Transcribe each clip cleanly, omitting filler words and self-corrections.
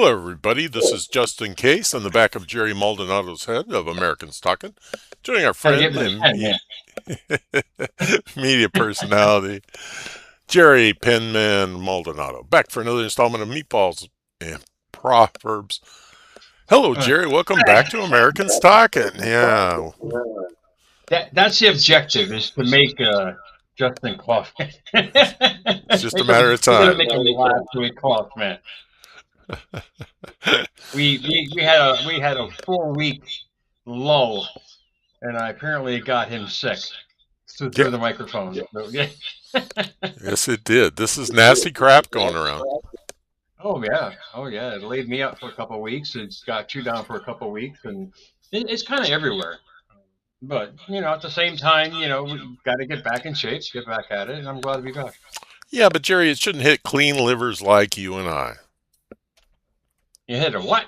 Hello, everybody. This is Justin Case on the back of Jerry Maldonado's head of Americans Talking, joining our Gotta get friend my and pen here. media personality, Jerry Penman Maldonado, back for another installment of Meatballs and Proverbs. Hello, Uh, Jerry. Welcome back to Americans Talking. Yeah, that's the objective is to make Justin cough. it's just a matter of We gotta time. make him laugh till he coughs, man. We had a 4 week lull, and I apparently got him sick Yeah, through the microphone. So, yeah. yes, it did. This is nasty crap going around. Oh yeah. It laid me up for a couple of weeks. It got you down for a couple of weeks, and it's kind of everywhere. But at the same time, we got to get back in shape, get back at it, and I'm glad to be back. Yeah, but Jerry, it shouldn't hit clean livers like you and I. You hit a what?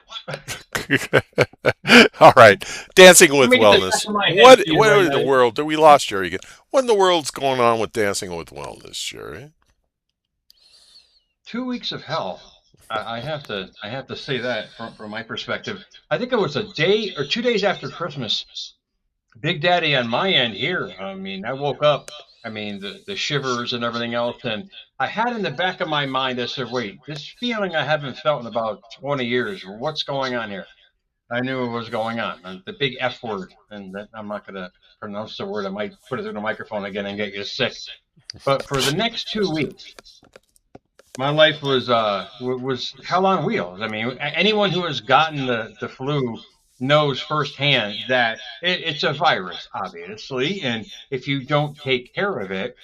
All right, Dancing Let with me get the back Wellness. of my head What to you what right in the now. world? We lost Jerry again. What in the world's going on with Dancing with Wellness, Jerry? 2 weeks of hell. I have to say that from my perspective. I think it was a day or 2 days after Christmas. Big Daddy on my end here. I mean, I woke up. I mean, the shivers and everything else, and I had in the back of my mind, I said, "Wait, this feeling I haven't felt in about 20 years. What's going on here?" I knew what was going on. The big F word, and that, I'm not going to pronounce the word. I might put it through the microphone again and get you sick. But for the next 2 weeks, my life was hell on wheels. I mean, anyone who has gotten the flu knows firsthand that it's a virus, obviously, and if you don't take care of it,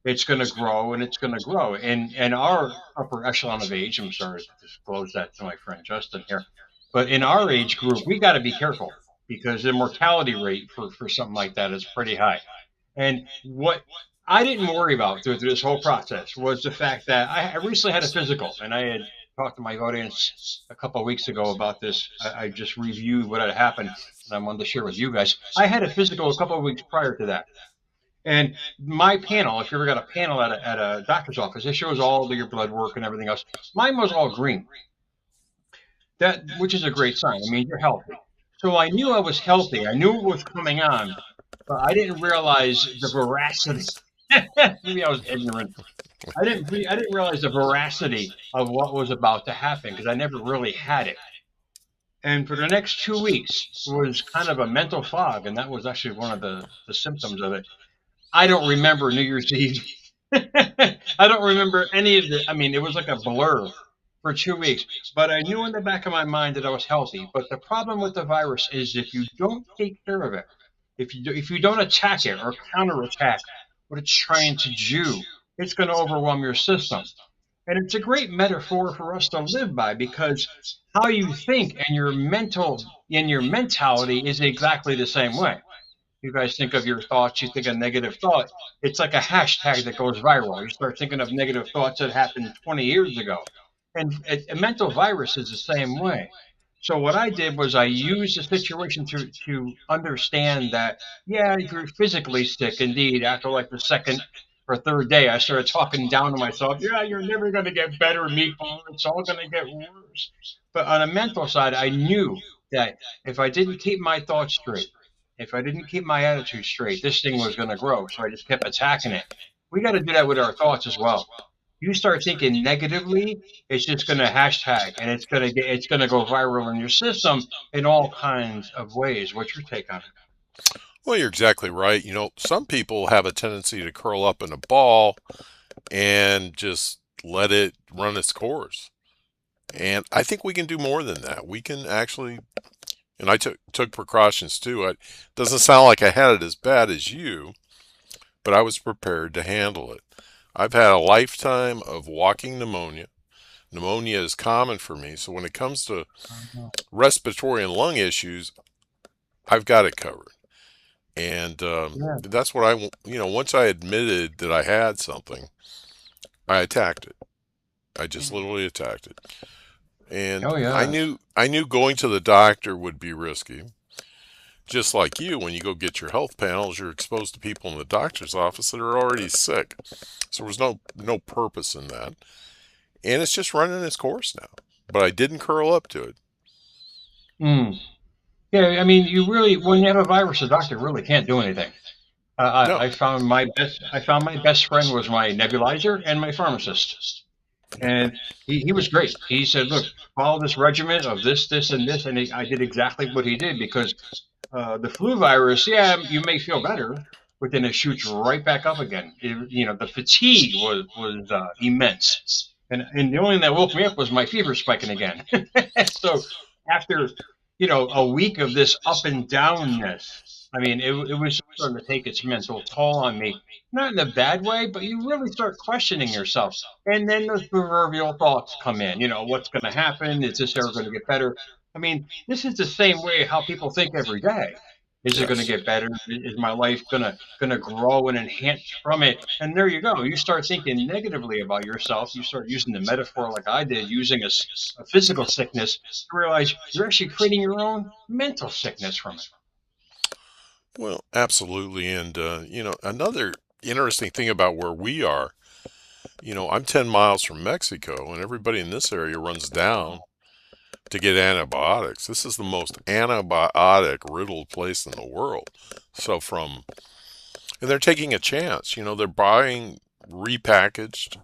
it's going to grow and it's going to grow. And our upper echelon of age, I'm sorry to disclose that to my friend Justin here, but in our age group, we got to be careful because the mortality rate for something like that is pretty high. And what I didn't worry about through this whole process was the fact that I recently had a physical, and I had talked to my audience a couple of weeks ago about this. I just reviewed what had happened, and I wanted to share with you guys. I had a physical a couple of weeks prior to that. And my panel, if you ever got a panel at a doctor's office, it shows all of your blood work and everything else. Mine was all green, that which is a great sign. I mean, you're healthy. So I knew I was healthy. I knew what was coming on, but I didn't realize the veracity. Maybe I was ignorant. I didn't realize the veracity of what was about to happen because I never really had it. And for the next 2 weeks was kind of a mental fog, and that was actually one of the symptoms of it. I don't remember New Year's Eve. I don't remember any of the. I mean, it was like a blur for 2 weeks. But I knew in the back of my mind that I was healthy. But the problem with the virus is if you don't take care of it, if you don't attack it or counterattack what it's trying to do, it's going to overwhelm your system. And it's a great metaphor for us to live by because how you think and your mentality is exactly the same way. You guys think of your thoughts, you think of negative thought. It's like a hashtag that goes viral. You start thinking of negative thoughts that happened 20 years ago. And a mental virus is the same way. So what I did was I used the situation to understand that, yeah, you're physically sick indeed. After like the second or third day, I started talking down to myself. Yeah, you're never going to get better, Meatball. It's all going to get worse. But on a mental side, I knew that if I didn't keep my thoughts straight, if I didn't keep my attitude straight, this thing was going to grow. So I just kept attacking it. We got to do that with our thoughts as well. You start thinking negatively, it's just going to hashtag and it's going to go viral in your system in all kinds of ways. What's your take on it? Well, you're exactly right. Some people have a tendency to curl up in a ball and just let it run its course. And I think we can do more than that. We can actually, and I took precautions too. It doesn't sound like I had it as bad as you, but I was prepared to handle it. I've had a lifetime of walking pneumonia. Pneumonia is common for me, so when it comes to respiratory and lung issues, I've got it covered. And Yeah. that's what once I admitted that I had something, I attacked it. I just literally attacked it. And Oh I yeah. knew I knew going to the doctor would be risky. Just like you, when you go get your health panels, you're exposed to people in the doctor's office that are already sick. So there was no purpose in that. And it's just running its course now. but I didn't curl up to it. Mm. Yeah, I mean, you really, when you have a virus, the doctor really can't do anything. No. I found my best friend was my nebulizer and my pharmacist. And he was great. He said, "Look, follow this regimen of this, and this," and I did exactly what he did because the flu virus, yeah, you may feel better, but then it shoots right back up again. The fatigue was immense, and the only thing that woke me up was my fever spiking again. So after a week of this up and downness, I mean, it was starting to take its mental toll on me. Not in a bad way, but you really start questioning yourself. And then those proverbial thoughts come in. What's going to happen? Is this ever going to get better? I mean, this is the same way how people think every day. Is it going to Yes. get better? Is my life gonna grow and enhance from it? And there you go. You start thinking negatively about yourself. You start using the metaphor like I did, using a physical sickness to realize you're actually creating your own mental sickness from it. Well, absolutely. And, another interesting thing about where we are, I'm 10 miles from Mexico, and everybody in this area runs down to get antibiotics. This is the most antibiotic riddled place in the world. So, and they're taking a chance. They're buying repackaged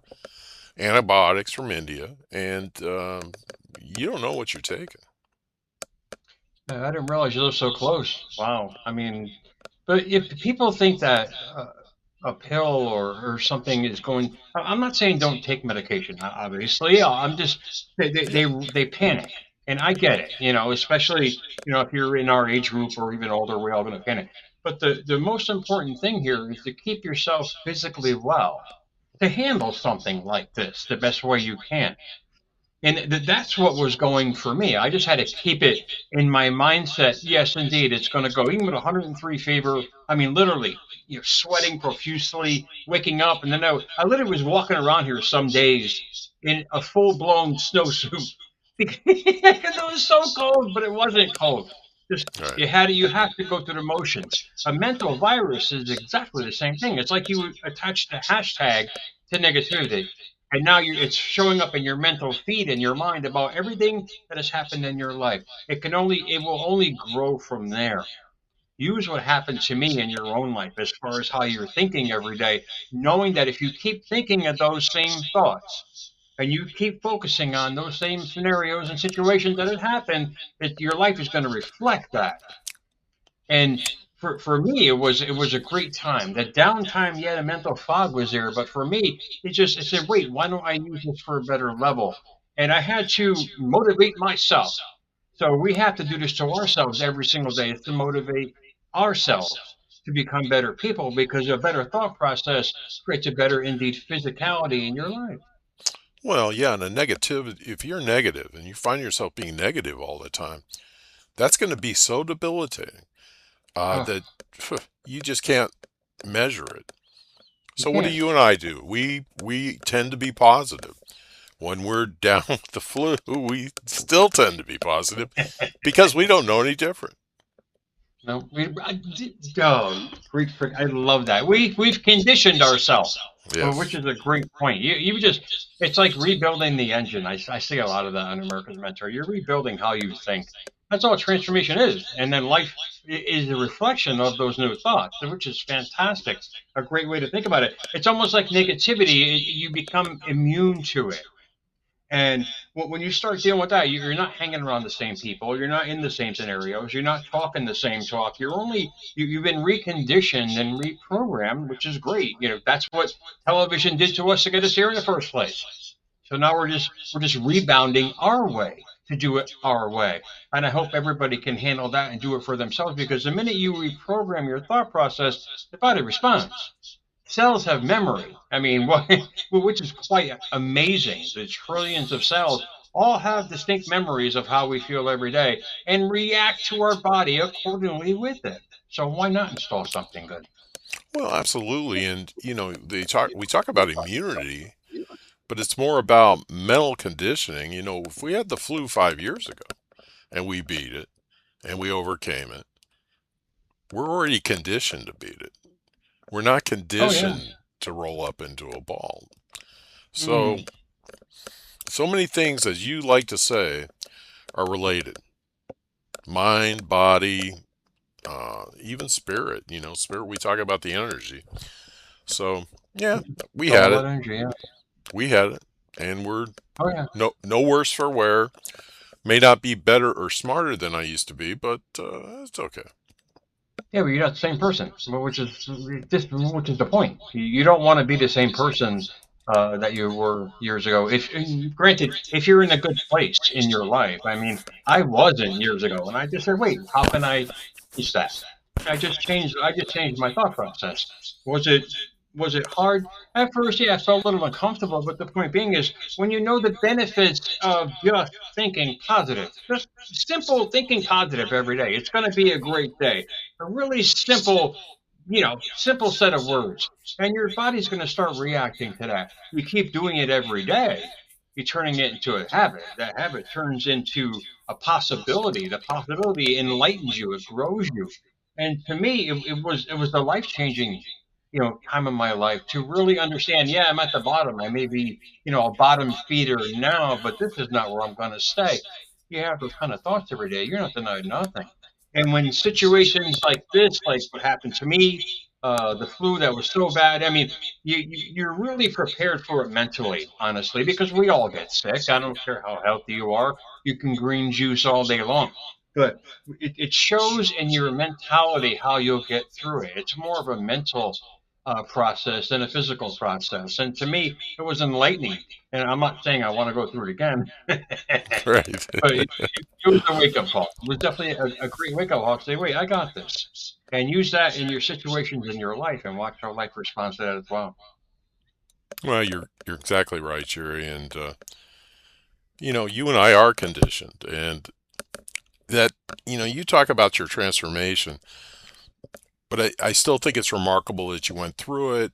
antibiotics from India, and you don't know what you're taking. I didn't realize you lived so close. Wow. I mean, but if people think that a pill or something is going, I'm not saying don't take medication. Obviously, I'm just they panic, and I get it. Especially if you're in our age group or even older, we're all going to panic. But the most important thing here is to keep yourself physically well to handle something like this the best way you can. And that's what was going for me. I just had to keep it in my mindset. Yes, indeed, it's going to go. Even with 103 fever, I mean, literally, sweating profusely, waking up, and then I literally was walking around here some days in a full-blown snowsuit because it was so cold, but it wasn't cold. Just Right. you have to go through the motions. A mental virus is exactly the same thing. It's like you attach the hashtag to negativity, and now it's showing up in your mental feed in your mind about everything that has happened in your life. It will only grow from there. Use what happened to me in your own life as far as how you're thinking every day, knowing that if you keep thinking of those same thoughts and you keep focusing on those same scenarios and situations that have happened, that your life is going to reflect that. And for me, it was a great time. The downtime, yeah, the mental fog was there, but for me, I said, wait, why don't I use this for a better level? And I had to motivate myself. So we have to do this to ourselves every single day, is to motivate ourselves to become better people because a better thought process creates a better indeed physicality in your life. Well, yeah, and if you're negative and you find yourself being negative all the time, that's going to be so debilitating Oh, that you just can't measure it. you So what do can't. you and I do? We tend to be positive. When we're down with the flu, we still tend to be positive because we don't know any different. No, oh, great I love that. We've conditioned ourselves, which Yes. is a great point. It's like rebuilding the engine. I see a lot of that on America's Mentor. You're rebuilding how you think. That's all transformation is, and then life is a reflection of those new thoughts, which is fantastic. A great way to think about it. It's almost like negativity. You become immune to it. And when you start dealing with that, you're not hanging around the same people. You're not in the same scenarios. You're not talking the same talk. You've been reconditioned and reprogrammed, which is great. That's what television did to us to get us here in the first place. So now we're just rebounding our way to do it our way. And I hope everybody can handle that and do it for themselves because the minute you reprogram your thought process, the body responds. Cells have memory. I mean, which is quite amazing. The trillions of cells all have distinct memories of how we feel every day and react to our body accordingly with it. So why not install something good? Well, absolutely. And we talk about immunity, but it's more about mental conditioning. If we had the flu 5 years ago and we beat it and we overcame it, we're already conditioned to beat it. We're not Oh yeah. conditioned to roll up into a ball. So Mm. So many things, as you like to say, are related: mind, body, even spirit. Spirit. We talk about the energy. So yeah, we It's had all it. about energy. Yeah. We had it, and we're Oh yeah. no worse for wear. May not be better or smarter than I used to be, but it's okay. Yeah, but you're not the same person, which is the point. You don't want to be the same person that you were years ago. If granted, if you're in a good place in your life, I mean, I wasn't years ago, and I just said, wait, how can I change that? I just changed my thought process. Was it was it hard at first? Yeah, I felt a little uncomfortable, but the point being is when you know the benefits of just thinking positive, just simple thinking positive every day, it's going to be a great day. A really simple set of words, and your body's going to start reacting to that. You keep doing it every day, you're turning it into a habit. That habit turns into a possibility. The possibility enlightens you, it grows you. And to me, it was the life changing, time of my life to really understand. Yeah, I'm at the bottom. I may be, a bottom feeder now, but this is not where I'm going to stay. You have those kind of thoughts every day. You're not denying nothing. And when situations like this, like what happened to me, the flu that was so bad, I mean, you're really prepared for it mentally, honestly, because we all get sick. I don't care how healthy you are. You can green juice all day long. But it shows in your mentality how you'll get through it. It's more of a mental process than a physical process. And to me, it was enlightening. And I'm not saying I want to go through it again, Right. but it was a wake up call. It was definitely a great wake up call to say, wait, I got this. And use that in your situations in your life and watch how life responds to that as well. Well, you're exactly right, Jerry. And you and I are conditioned, and that you talk about your transformation, but I still think it's remarkable that you went through it,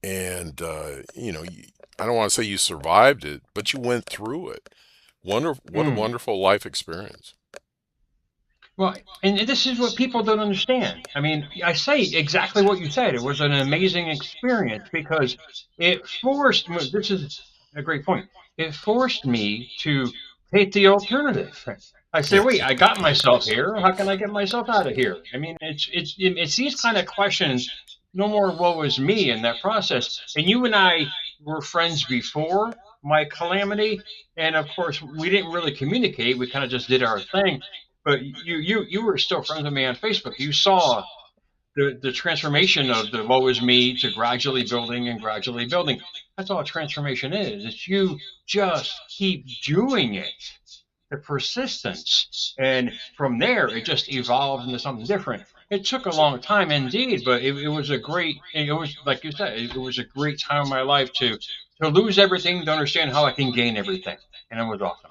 and I don't want to say you survived it, but you went through it. What a Mm. wonderful life experience. Well, and this is what people don't understand. I mean, I say exactly what you said. It was an amazing experience because it forced me, this is a great point. It forced me to take the alternative. I say, Yeah. wait, I got myself here. How can I get myself out of here? I mean, it's these kind of questions. No more woe is me in that process. And you and I were friends before my calamity, and of course, we didn't really communicate. We kind of just did our thing, but you were still friends with me on Facebook. You saw the transformation of the woe is me to gradually building and gradually building. That's all transformation is. It's you just keep doing it, the persistence. And from there, it just evolved into something different. It took a long time indeed, but it was a great, it was, like you said, it was a great time of my life to lose everything, to understand how I can gain everything. And it was awesome.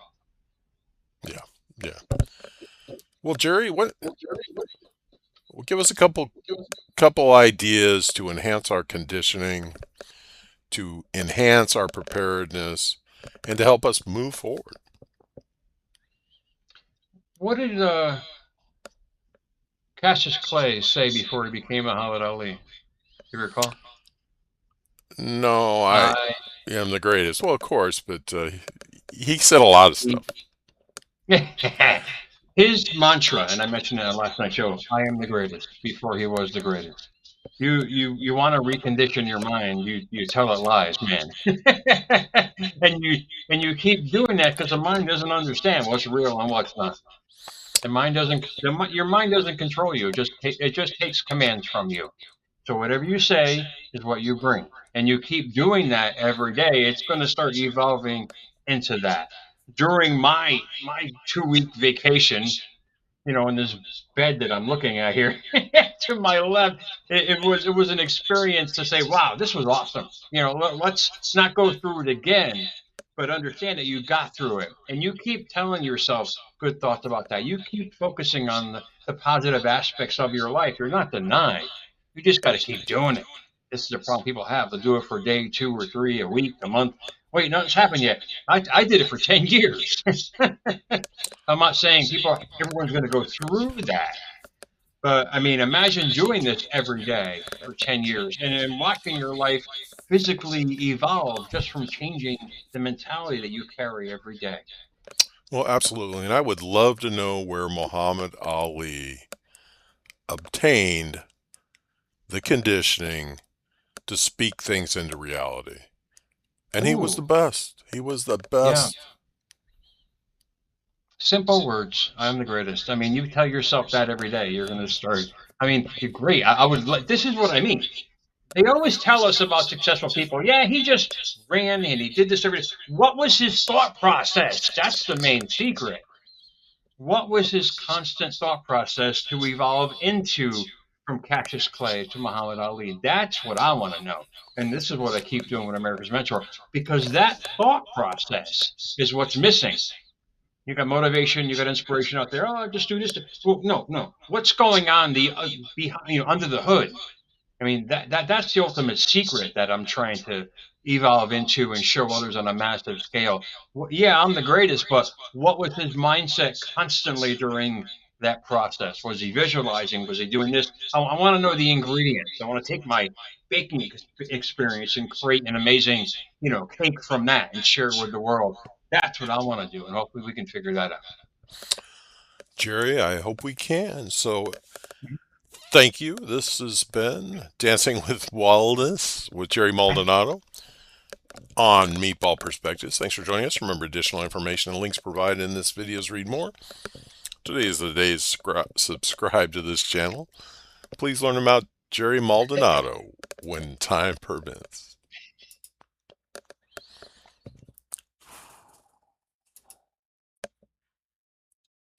Yeah. Yeah. Well, Jerry, well, give us a couple ideas to enhance our conditioning, to enhance our preparedness, and to help us move forward. What did Cassius Clay say before he became Muhammad Ali? You recall? No, I I am the greatest. Well, of course, but he said a lot of he, stuff. his mantra, and I mentioned it on last night's show. I am the greatest. Before he was the greatest. You want to recondition your mind. You tell it lies, man, and you keep doing that because the mind doesn't understand what's real and what's not. The mind doesn't. Your mind doesn't control you. It just takes commands from you. So whatever you say is what you bring. And you keep doing that every day, it's going to start evolving into that. During my 2 week vacation, in this bed that I'm looking at here to my left, it was an experience to say, wow, this was awesome. Let's not go through it again, but understand that you got through it. And you keep telling yourself good thoughts about that. You keep focusing on the positive aspects of your life. You're not denying. You just got to keep doing it. This is the problem people have. They'll do it for a day, two or three, a week, a month. Wait, nothing's happened yet. I did it for 10 years. I'm not saying everyone's going to go through that, But I mean, imagine doing this every day for 10 years and then watching your life physically evolve just from changing the mentality that you carry every day. Well, absolutely. And I would love to know where Muhammad Ali obtained the conditioning to speak things into reality. And he was the Ooh, best. He was the yeah. best. Simple words. I'm the greatest. I mean, you tell yourself that every day. You're going to start. I mean, you're great. I would like, this is what I mean. They always tell us about successful people. Yeah, he just ran and he did this every day. What was his thought process? That's the main secret. What was his constant thought process to evolve into from Cassius Clay to Muhammad Ali? That's what I want to know. And this is what I keep doing with America's Mentor, because that thought process is what's missing. You got motivation, you got inspiration out there. Oh, just do this. Well, no, no. What's going on the behind, under the hood? I mean, that's the ultimate secret that I'm trying to evolve into and show others on a massive scale. Yeah, I'm the greatest, but what was his mindset constantly during that process? Was he visualizing? Was he doing this? I want to know the ingredients. I want to take my baking experience and create an amazing, cake from that and share it with the world. That's what I want to do, and hopefully we can figure that out. Jerry, I hope we can. So thank you. This has been Dancing with Wildness with Jerry Maldonado on Meatball Perspectives. Thanks for joining us. Remember, additional information and links provided in this video's read more. Today is the day to subscribe to this channel. Please learn about Jerry Maldonado when time permits.